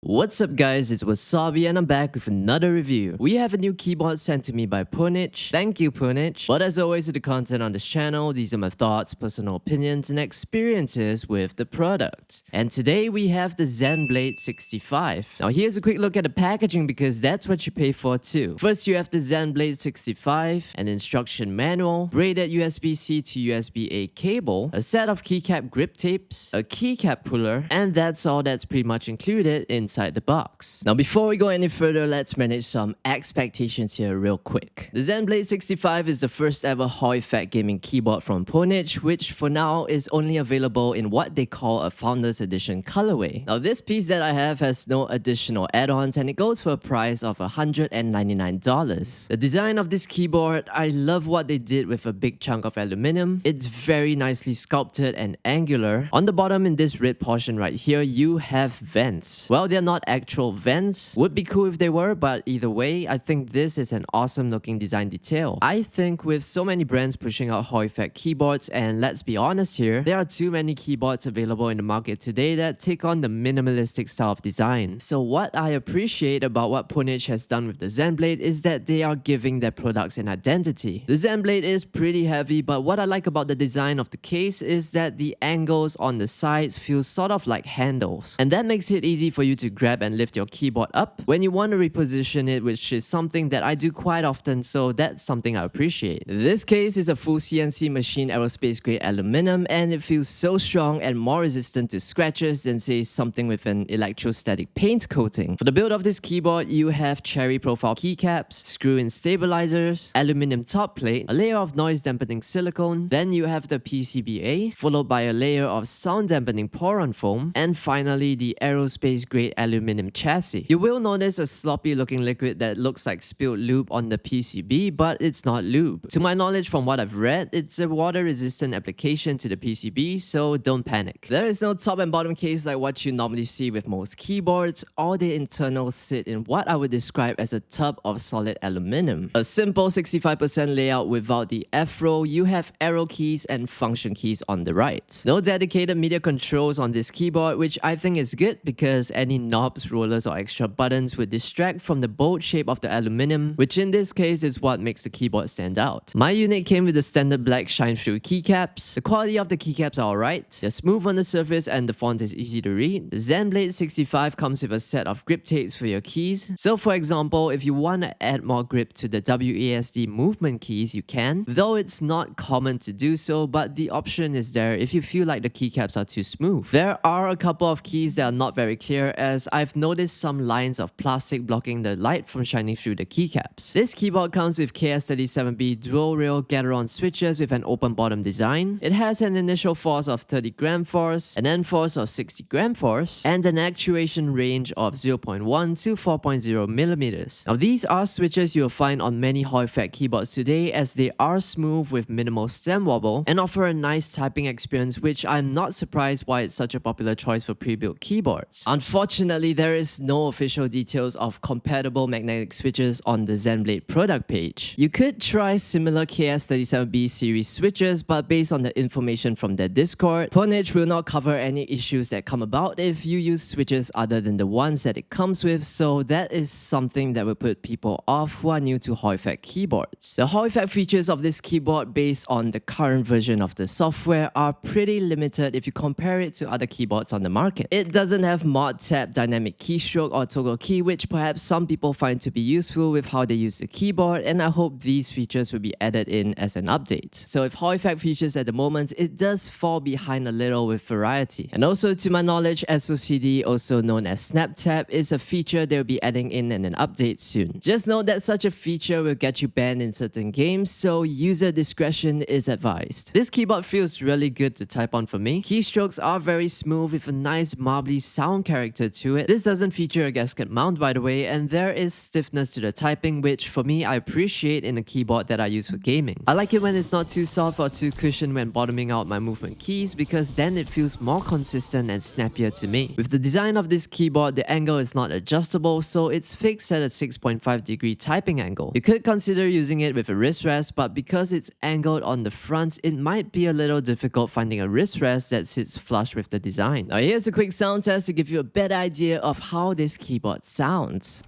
What's up guys, it's Wasabi and I'm back with another review. We have a new keyboard sent to me by PWNAGE. Thank you PWNAGE. But as always with the content on this channel, these are my thoughts, personal opinions and experiences with the product. And today we have the ZenBlade 65. Now here's a quick look at the packaging because that's what you pay for too. First you have the ZenBlade 65, an instruction manual, braided USB-C to USB-A cable, a set of keycap grip tapes, a keycap puller, and that's all that's pretty much included inside the box. Now before we go any further, let's manage some expectations here real quick. The ZenBlade 65 is the first ever Hall effect gaming keyboard from PWNAGE, which for now is only available in what they call a Founders Edition Colourway. Now this piece that I have has no additional add-ons and it goes for a price of $199. The design of this keyboard, I love what they did with a big chunk of aluminum. It's very nicely sculpted and angular. On the bottom in this red portion right here, you have vents. Well, they're not actual vents. Would be cool if they were, but either way, I think this is an awesome looking design detail. I think with so many brands pushing out Hall effect keyboards, and let's be honest here, there are too many keyboards available in the market today that take on the minimalistic style of design. So what I appreciate about what PWNAGE has done with the ZenBlade is that they are giving their products an identity. The ZenBlade is pretty heavy, but what I like about the design of the case is that the angles on the sides feel sort of like handles, and that makes it easy for you to grab and lift your keyboard up when you want to reposition it, which is something that I do quite often, so that's something I appreciate. This case is a full CNC machine aerospace grade aluminum, and it feels so strong and more resistant to scratches than say something with an electrostatic paint coating. For the build of this keyboard, you have cherry profile keycaps, screw-in stabilizers, aluminum top plate, a layer of noise dampening silicone, then you have the PCBA, followed by a layer of sound dampening poron foam, and finally the aerospace grade aluminum chassis. You will notice a sloppy looking liquid that looks like spilled lube on the PCB, but it's not lube. To my knowledge from what I've read, it's a water resistant application to the PCB, so don't panic. There is no top and bottom case like what you normally see with most keyboards. All the internals sit in what I would describe as a tub of solid aluminum. A simple 65% layout without the F-roll, you have arrow keys and function keys on the right. No dedicated media controls on this keyboard, which I think is good because any knobs, rollers or extra buttons would distract from the bold shape of the aluminum, which in this case is what makes the keyboard stand out. My unit came with the standard black shine-through keycaps. The quality of the keycaps are alright, they're smooth on the surface and the font is easy to read. The ZenBlade 65 comes with a set of grip tapes for your keys. So for example, if you want to add more grip to the WASD movement keys, you can, though it's not common to do so, but the option is there if you feel like the keycaps are too smooth. There are a couple of keys that are not very clear, as I've noticed some lines of plastic blocking the light from shining through the keycaps. This keyboard comes with KS37B dual rail Gateron switches with an open bottom design. It has an initial force of 30 gram force, an end force of 60 gram force, and an actuation range of 0.1 to 4.0 millimeters. Now these are switches you'll find on many Hall effect keyboards today, as they are smooth with minimal stem wobble and offer a nice typing experience, which I'm not surprised why it's such a popular choice for pre-built keyboards. Unfortunately, there is no official details of compatible magnetic switches on the ZenBlade product page. You could try similar KS37B series switches, but based on the information from their Discord, PWNAGE will not cover any issues that come about if you use switches other than the ones that it comes with, so that is something that will put people off who are new to Hall effect keyboards. The Hall effect features of this keyboard based on the current version of the software are pretty limited if you compare it to other keyboards on the market. It doesn't have mod tab, dynamic keystroke or toggle key, which perhaps some people find to be useful with how they use the keyboard, and I hope these features will be added in as an update. So if Hall effect features at the moment, it does fall behind a little with variety. And also to my knowledge, SOCD, also known as snap tab, is a feature they'll be adding in an update soon. Just note that such a feature will get you banned in certain games, so user discretion is advised. This keyboard feels really good to type on for me. Keystrokes are very smooth with a nice marbly sound character to it. This doesn't feature a gasket mount by the way, and there is stiffness to the typing, which for me I appreciate in a keyboard that I use for gaming. I like it when it's not too soft or too cushioned when bottoming out my movement keys, because then it feels more consistent and snappier to me. With the design of this keyboard, the angle is not adjustable, so it's fixed at a 6.5 degree typing angle. You could consider using it with a wrist rest, but because it's angled on the front, it might be a little difficult finding a wrist rest that sits flush with the design. Now here's a quick sound test to give you a better idea idea of how this keyboard sounds.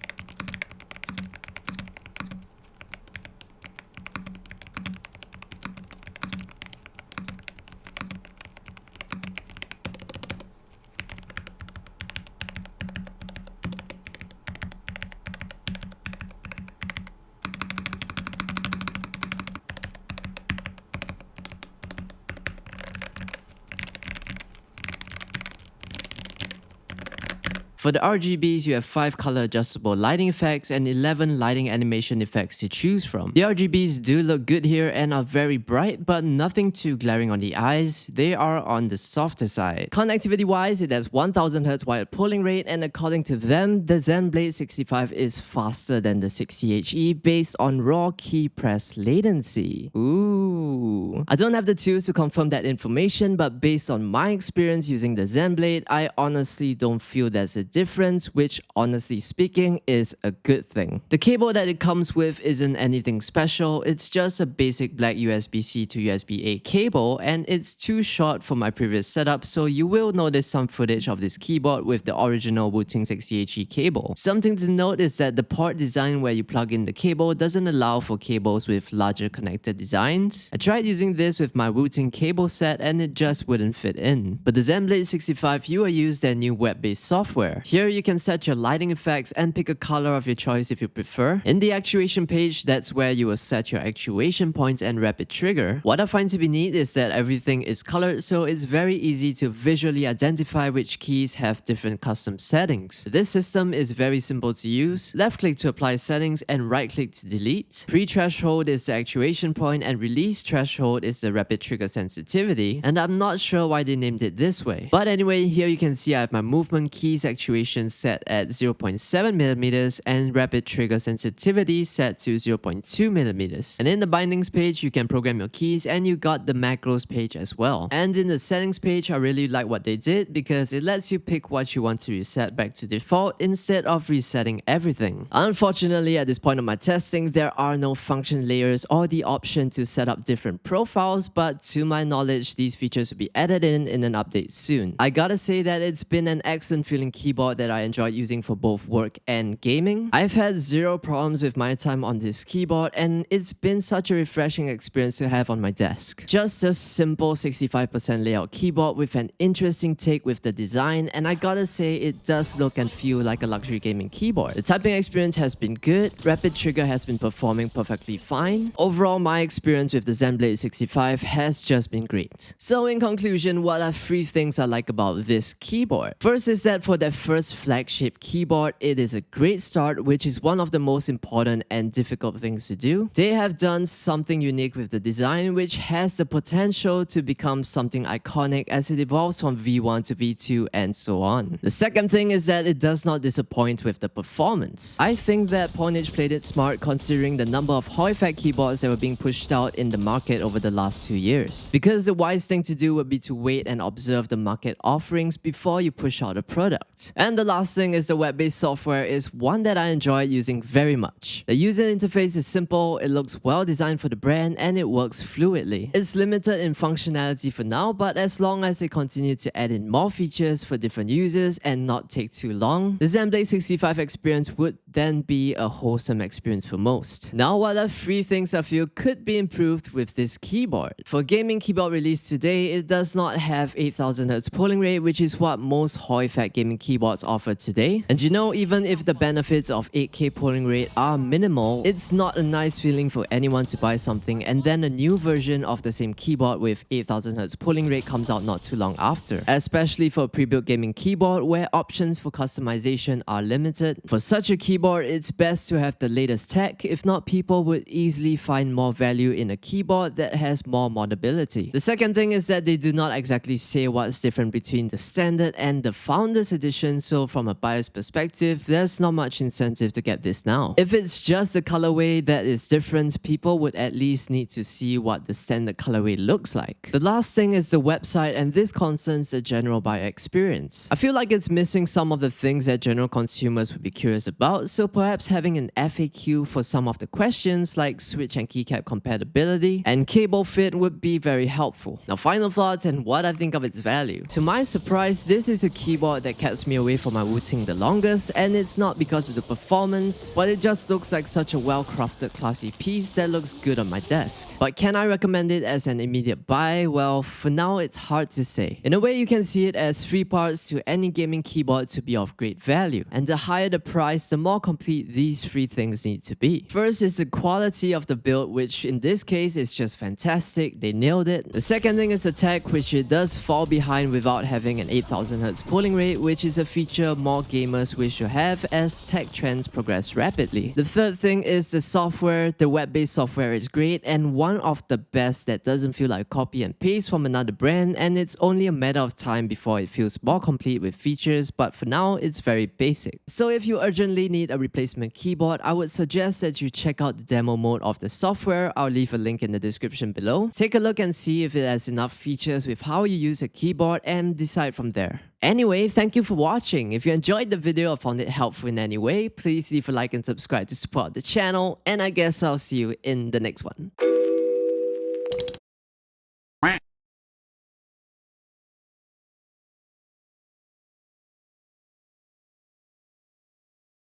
For the RGBs, you have 5 color adjustable lighting effects and 11 lighting animation effects to choose from. The RGBs do look good here and are very bright, but nothing too glaring on the eyes. They are on the softer side. Connectivity wise, it has 1000Hz wired polling rate, and according to them, the ZenBlade 65 is faster than the 60HE based on raw key press latency. Ooh. I don't have the tools to confirm that information, but based on my experience using the ZenBlade, I honestly don't feel there's a difference, which honestly speaking is a good thing. The cable that it comes with isn't anything special, it's just a basic black USB-C to USB-A cable, and it's too short for my previous setup, so you will notice some footage of this keyboard with the original Wooting 60HE cable. Something to note is that the port design where you plug in the cable doesn't allow for cables with larger connected designs. I tried using this with my Wooting cable set and it just wouldn't fit in. But the ZenBlade 65, you will use their new web-based software. Here you can set your lighting effects and pick a color of your choice if you prefer. In the actuation page, that's where you will set your actuation points and rapid trigger. What I find to be neat is that everything is colored, so it's very easy to visually identify which keys have different custom settings. This system is very simple to use. Left click to apply settings and right click to delete. Pre-threshold is the actuation point and release threshold is the rapid trigger sensitivity, and I'm not sure why they named it this way. But anyway, here you can see I have my movement keys actuation set at 0.7mm and rapid trigger sensitivity set to 0.2mm. And in the bindings page, you can program your keys and you got the macros page as well. And in the settings page, I really like what they did because it lets you pick what you want to reset back to default instead of resetting everything. Unfortunately, at this point of my testing, there are no function layers or the option to set up different profiles, but to my knowledge, these features will be added in an update soon. I gotta say that it's been an excellent feeling keyboard that I enjoyed using for both work and gaming. I've had zero problems with my time on this keyboard and it's been such a refreshing experience to have on my desk. Just a simple 65% layout keyboard with an interesting take with the design, and I gotta say it does look and feel like a luxury gaming keyboard. The typing experience has been good, rapid trigger has been performing perfectly fine. Overall, my experience with the ZenBlade 65 has just been great. So in conclusion, what are 3 things I like about this keyboard? First is that for their first flagship keyboard, it is a great start, which is one of the most important and difficult things to do. They have done something unique with the design, which has the potential to become something iconic as it evolves from V1 to V2 and so on. The second thing is that it does not disappoint with the performance. I think that PWNAGE played it smart considering the number of Hall effect keyboards that were being pushed out in the market over the last 2 years. Because the wise thing to do would be to wait and observe the market offerings before you push out a product. And the last thing is the web-based software is one that I enjoy using very much. The user interface is simple, it looks well designed for the brand, and it works fluidly. It's limited in functionality for now, but as long as they continue to add in more features for different users and not take too long, the ZenBlade 65 experience would then be a wholesome experience for most. Now, what are 3 things I feel could be improved with this keyboard? For gaming keyboard released today, it does not have 8000Hz polling rate, which is what most Hall effect gaming keyboards offer today. And you know, even if the benefits of 8K polling rate are minimal, it's not a nice feeling for anyone to buy something and then a new version of the same keyboard with 8000Hz polling rate comes out not too long after. Especially for a pre-built gaming keyboard where options for customization are limited. For such a keyboard, it's best to have the latest tech, if not people would easily find more value in a keyboard that has more modability. The second thing is that they do not exactly say what's different between the standard and the Founders Edition, so from a buyer's perspective, there's not much incentive to get this now. If it's just the colorway that is different, people would at least need to see what the standard colorway looks like. The last thing is the website, and this concerns the general buyer experience. I feel like it's missing some of the things that general consumers would be curious about, keyboard, so perhaps having an FAQ for some of the questions like switch and keycap compatibility and cable fit would be very helpful. Now, final thoughts and what I think of its value. To my surprise, this is a keyboard that kept me away from my Wooting the longest, and it's not because of the performance, but it just looks like such a well-crafted classy piece that looks good on my desk. But can I recommend it as an immediate buy? Well, for now it's hard to say. In a way, you can see it as 3 parts to any gaming keyboard to be of great value, and the higher the price, the more complete these 3 things need to be. First is the quality of the build, which in this case is just fantastic. They nailed it. The second thing is the tech, which it does fall behind without having an 8000Hz polling rate, which is a feature more gamers wish to have as tech trends progress rapidly. The third thing is the software. The web-based software is great and one of the best that doesn't feel like copy and paste from another brand, and it's only a matter of time before it feels more complete with features, but for now it's very basic. So if you urgently need a replacement keyboard, I would suggest that you check out the demo mode of the software. I'll leave a link in the description below. Take a look and see if it has enough features with how you use a keyboard and decide from there. Anyway, thank you for watching. If you enjoyed the video or found it helpful in any way, please leave a like and subscribe to support the channel, and I guess I'll see you in the next one.